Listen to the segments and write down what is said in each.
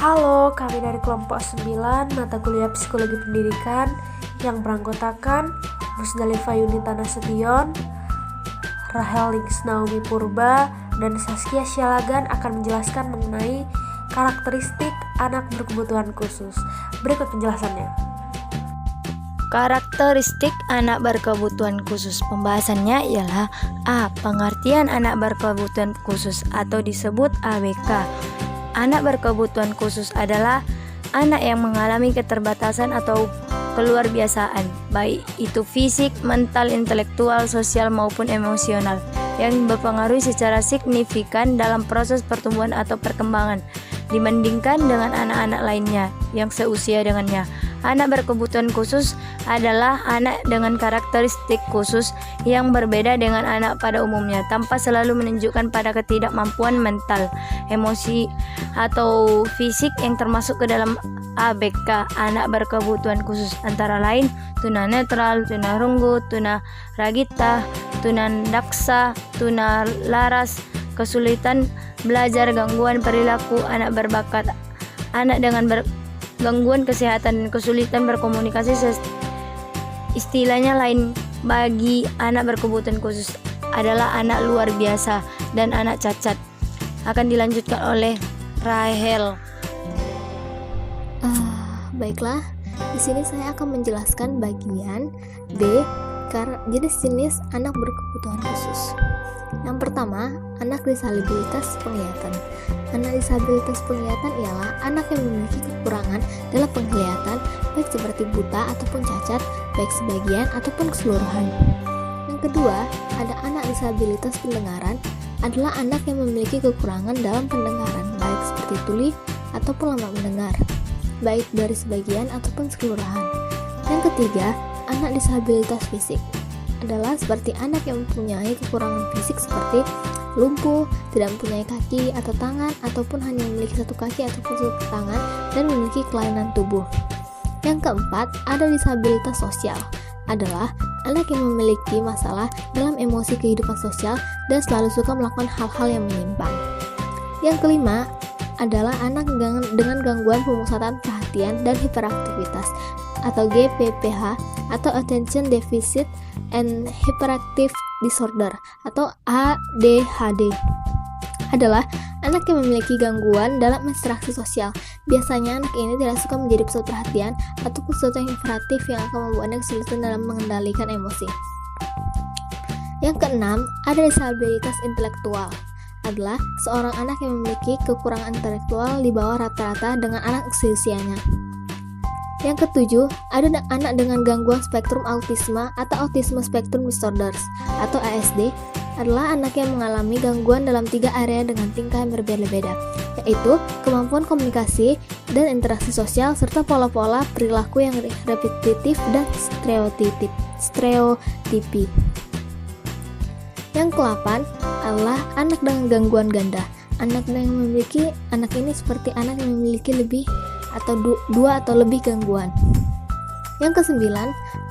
Halo, kami dari kelompok 9 mata kuliah Psikologi Pendidikan yang beranggotakan Musdalifah Yunita Nasution, Rahel Lings Naomi Purba, dan Saskia Syalagan akan menjelaskan mengenai karakteristik anak berkebutuhan khusus. Berikut penjelasannya. Karakteristik anak berkebutuhan khusus. Pembahasannya ialah A. Pengertian anak berkebutuhan khusus atau disebut ABK. Anak berkebutuhan khusus adalah anak yang mengalami keterbatasan atau keluarbiasaan, baik itu fisik, mental, intelektual, sosial maupun emosional, yang berpengaruh secara signifikan dalam proses pertumbuhan atau perkembangan dibandingkan dengan anak-anak lainnya yang seusia dengannya. Anak berkebutuhan khusus adalah anak dengan karakteristik khusus yang berbeda dengan anak pada umumnya, tanpa selalu menunjukkan pada ketidakmampuan mental, emosi, atau fisik yang termasuk ke dalam ABK. Anak berkebutuhan khusus antara lain tunanetra, tunarunggu, tunaragita, tunadaksa, tunalaras, kesulitan belajar, gangguan perilaku, anak berbakat, anak dengan gangguan kesehatan dan kesulitan berkomunikasi. Istilahnya lain bagi anak berkebutuhan khusus adalah anak luar biasa dan anak cacat. Akan dilanjutkan oleh Rahel. Baiklah, di sini saya akan menjelaskan bagian B, jenis-jenis anak berkebutuhan khusus. Yang pertama, anak disabilitas penglihatan. Anak disabilitas penglihatan ialah anak yang memiliki kekurangan dalam penglihatan, baik seperti buta ataupun cacat, baik sebagian ataupun keseluruhan. Yang kedua, ada anak disabilitas pendengaran, adalah anak yang memiliki kekurangan dalam pendengaran, baik seperti tuli ataupun lemah mendengar, baik dari sebagian ataupun keseluruhan. Yang ketiga, anak disabilitas fisik adalah seperti anak yang mempunyai kekurangan fisik seperti lumpuh, tidak mempunyai kaki atau tangan, ataupun hanya memiliki satu kaki ataupun satu tangan dan memiliki kelainan tubuh. Yang keempat, ada disabilitas sosial, adalah anak yang memiliki masalah dalam emosi kehidupan sosial dan selalu suka melakukan hal-hal yang menyimpang. Yang kelima, adalah anak dengan gangguan pemusatan perhatian dan hiperaktivitas atau GPPH atau Attention Deficit and Hyperactive Disorder atau ADHD, adalah anak yang memiliki gangguan dalam interaksi sosial. Biasanya anak ini tidak suka menjadi pusat perhatian ataupun sesuatu yang hiperaktif yang akan membuatnya kesulitan dalam mengendalikan emosi. Yang keenam, ada disabilitas intelektual, adalah seorang anak yang memiliki kekurangan intelektual di bawah rata-rata dengan anak seusianya. Yang ketujuh, ada anak dengan gangguan spektrum autisme atau Autism Spectrum Disorders atau ASD, adalah anak yang mengalami gangguan dalam 3 area dengan tingkah yang berbeda-beda, yaitu kemampuan komunikasi dan interaksi sosial serta pola-pola perilaku yang repetitif dan stereotipi. Yang ke-8 adalah anak dengan gangguan ganda. Anak ini seperti anak yang memiliki lebih atau dua atau lebih gangguan. Yang ke-9,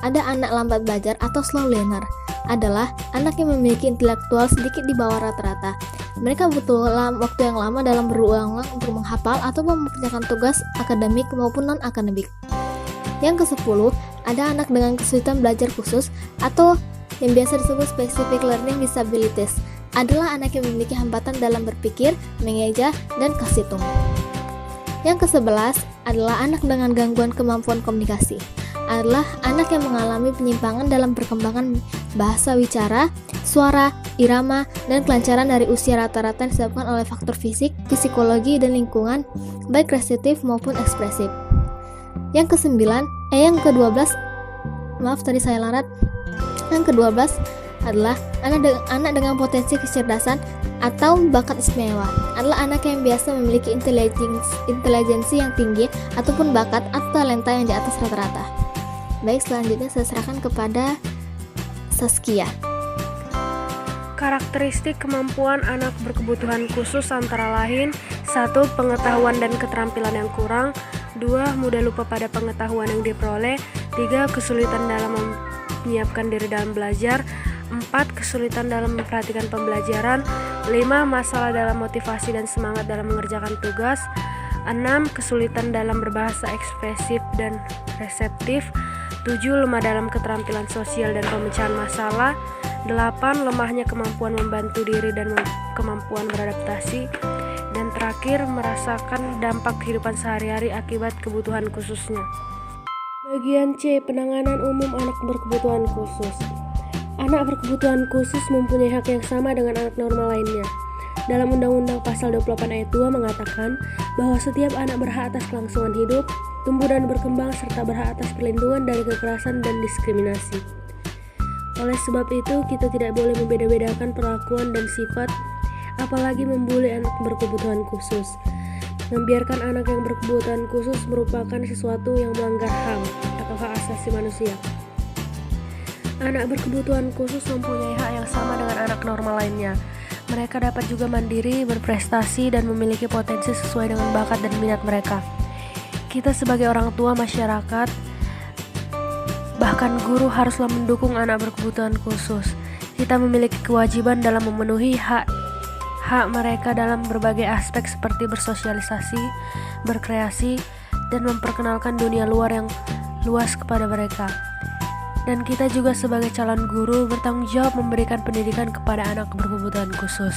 ada anak lambat belajar atau slow learner, adalah anak yang memiliki intelektual sedikit di bawah rata-rata. Mereka butuh waktu yang lama dalam berulang-ulang untuk menghafal atau memperkerjakan tugas akademik maupun non-akademik. Yang ke-10, ada anak dengan kesulitan belajar khusus atau yang biasa disebut specific learning disabilities, adalah anak yang memiliki hambatan dalam berpikir, mengeja, dan kasitung. Yang ke-11 adalah anak dengan gangguan kemampuan komunikasi, adalah anak yang mengalami penyimpangan dalam perkembangan bahasa wicara, suara, irama, dan kelancaran dari usia rata-rata yang disebabkan oleh faktor fisik, psikologi, dan lingkungan, baik reseptif maupun ekspresif. Yang ke-12 adalah anak dengan potensi kecerdasan atau bakat istimewa, adalah anak yang biasa memiliki intelijensi yang tinggi ataupun bakat atau talenta yang di atas rata-rata. Baik, selanjutnya saya serahkan kepada Saskia. Karakteristik kemampuan anak berkebutuhan khusus antara lain: 1. Pengetahuan dan keterampilan yang kurang. 2. Mudah lupa pada pengetahuan yang diperoleh. 3. Kesulitan dalam menyiapkan diri dalam belajar. 4. Kesulitan dalam memperhatikan pembelajaran. 5. Masalah dalam motivasi dan semangat dalam mengerjakan tugas. 6. Kesulitan dalam berbahasa ekspresif dan reseptif. 7. Lemah dalam keterampilan sosial dan pemecahan masalah. 8. Lemahnya kemampuan membantu diri dan kemampuan beradaptasi. Dan terakhir, merasakan dampak kehidupan sehari-hari akibat kebutuhan khususnya. Bagian C. Penanganan umum anak berkebutuhan khusus. Anak berkebutuhan khusus mempunyai hak yang sama dengan anak normal lainnya. Dalam Undang-Undang Pasal 28 ayat 2 mengatakan bahwa setiap anak berhak atas kelangsungan hidup, tumbuh dan berkembang, serta berhak atas perlindungan dari kekerasan dan diskriminasi. Oleh sebab itu, kita tidak boleh membeda-bedakan perlakuan dan sifat, apalagi membuli anak berkebutuhan khusus. Membiarkan anak yang berkebutuhan khusus merupakan sesuatu yang melanggar HAM atau hak asasi manusia. Anak berkebutuhan khusus mempunyai hak yang sama dengan anak normal lainnya. Mereka dapat juga mandiri, berprestasi, dan memiliki potensi sesuai dengan bakat dan minat mereka. Kita sebagai orang tua, masyarakat, bahkan guru haruslah mendukung anak berkebutuhan khusus. Kita memiliki kewajiban dalam memenuhi hak mereka dalam berbagai aspek seperti bersosialisasi, berkreasi, dan memperkenalkan dunia luar yang luas kepada mereka. Dan kita juga sebagai calon guru bertanggung jawab memberikan pendidikan kepada anak berkebutuhan khusus.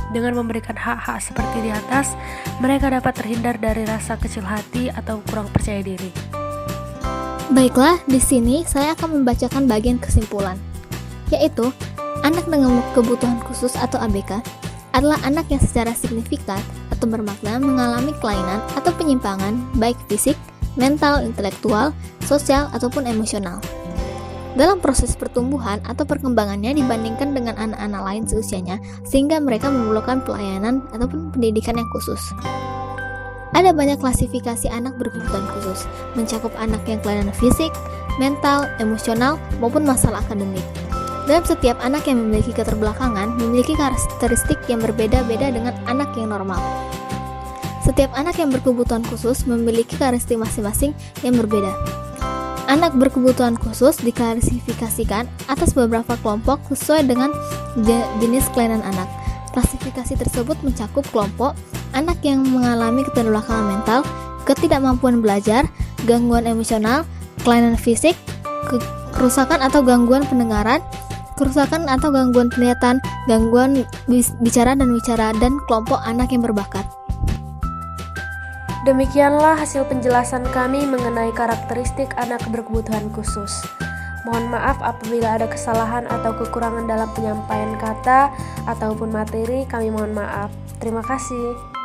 Dengan memberikan hak-hak seperti di atas, mereka dapat terhindar dari rasa kecil hati atau kurang percaya diri. Baiklah, di sini saya akan membacakan bagian kesimpulan, yaitu anak dengan kebutuhan khusus atau ABK adalah anak yang secara signifikan atau bermakna mengalami kelainan atau penyimpangan baik fisik, mental, intelektual, sosial, ataupun emosional dalam proses pertumbuhan atau perkembangannya dibandingkan dengan anak-anak lain seusianya, sehingga mereka memerlukan pelayanan ataupun pendidikan yang khusus. Ada banyak klasifikasi anak berkebutuhan khusus, mencakup anak yang kelainan fisik, mental, emosional, maupun masalah akademik. Dalam setiap anak yang memiliki keterbelakangan, memiliki karakteristik yang berbeda-beda dengan anak yang normal. Setiap anak yang berkebutuhan khusus memiliki karakteristik masing-masing yang berbeda. Anak berkebutuhan khusus diklasifikasikan atas beberapa kelompok sesuai dengan jenis kelainan anak. Klasifikasi tersebut mencakup kelompok anak yang mengalami keterbelakangan mental, ketidakmampuan belajar, gangguan emosional, kelainan fisik, kerusakan atau gangguan pendengaran, kerusakan atau gangguan penglihatan, gangguan bicara, dan kelompok anak yang berbakat. Demikianlah hasil penjelasan kami mengenai karakteristik anak berkebutuhan khusus. Mohon maaf apabila ada kesalahan atau kekurangan dalam penyampaian kata ataupun materi, kami mohon maaf. Terima kasih.